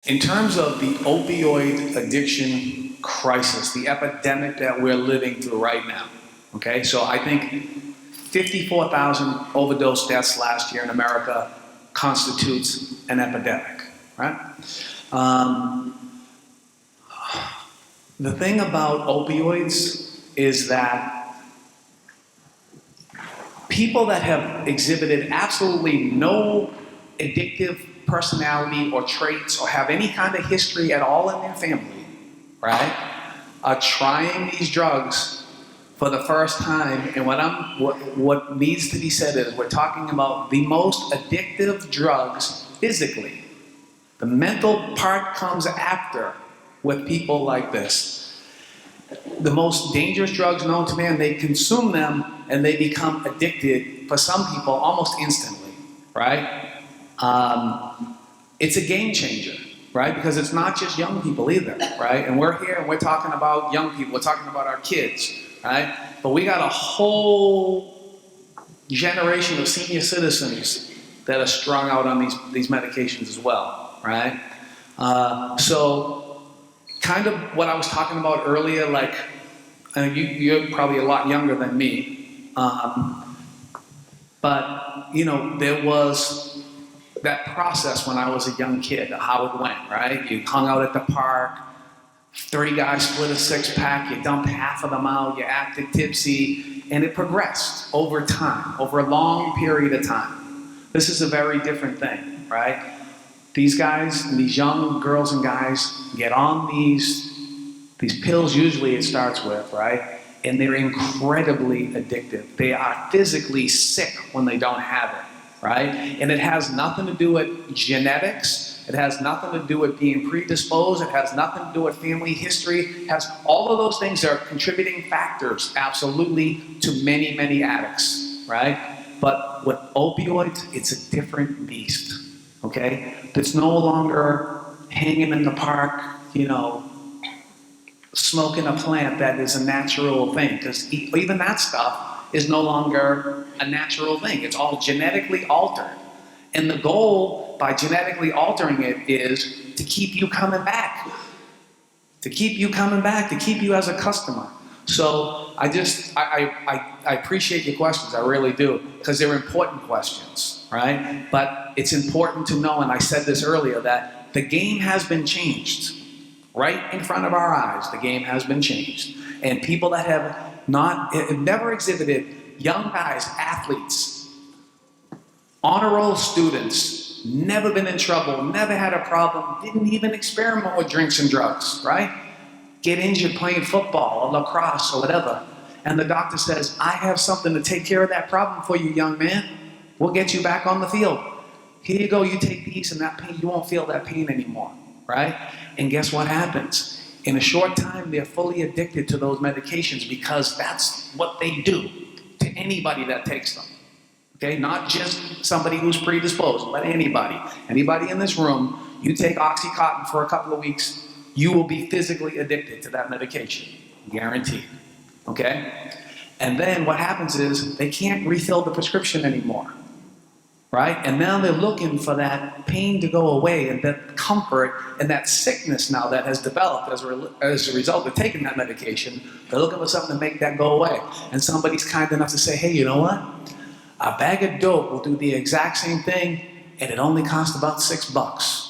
In terms of the opioid addiction crisis, the epidemic that we're living through right now, okay? So I think 54,000 overdose deaths last year in America constitutes an epidemic, right? The thing about opioids is that people that have exhibited absolutely no addictive personality or traits or have any kind of history at all in their family, right, are trying these drugs for the first time. And what needs to be said is we're talking about the most addictive drugs physically. The mental part comes after with people like this. The most dangerous drugs known to man, they consume them and they become addicted for some people almost instantly, right? It's a game changer, right? Because it's not just young people either, right? And we're here and we're talking about young people, we're talking about our kids, right? But we got a whole generation of senior citizens that are strung out on these medications as well, right? So kind of what I was talking about earlier, like, you're probably a lot younger than me, but, you know, there was that process when I was a young kid, how it went, right? You hung out at the park, 30 guys split a six-pack, you dumped half of them out, you acted tipsy, and it progressed over time, over a long period of time. This is a very different thing, right? These guys, these young girls and guys get on these pills, usually it starts with, right? And they're incredibly addictive. They are physically sick when they don't have it. Right? And it has nothing to do with genetics. It has nothing to do with being predisposed. It has nothing to do with family history. It has all of those things are contributing factors, absolutely, to many, many addicts, right? But with opioids, it's a different beast, okay? It's no longer hanging in the park, you know, smoking a plant that is a natural thing, because even that stuff is no longer a natural thing. It's all genetically altered. And the goal by genetically altering it is to keep you coming back. To keep you coming back, to keep you as a customer. So I appreciate your questions, I really do, because they're important questions, right? But it's important to know, and I said this earlier, that the game has been changed. Right in front of our eyes, the game has been changed. And people that have never exhibited, young guys, athletes, honor roll students, never been in trouble, never had a problem, didn't even experiment with drinks and drugs, right? Get injured playing football or lacrosse or whatever. And the doctor says, I have something to take care of that problem for you, young man. We'll get you back on the field. Here you go, you take these and that pain, you won't feel that pain anymore, right? And guess what happens? In a short time, they're fully addicted to those medications because that's what they do to anybody that takes them. Okay, not just somebody who's predisposed, but anybody. Anybody in this room, you take Oxycontin for a couple of weeks, you will be physically addicted to that medication. Guaranteed. Okay? And then what happens is they can't refill the prescription anymore. Right? And now they're looking for that pain to go away and that comfort and that sickness now that has developed as a result of taking that medication. They're looking for something to make that go away. And somebody's kind enough to say, hey, you know what? A bag of dope will do the exact same thing and it only costs about $6.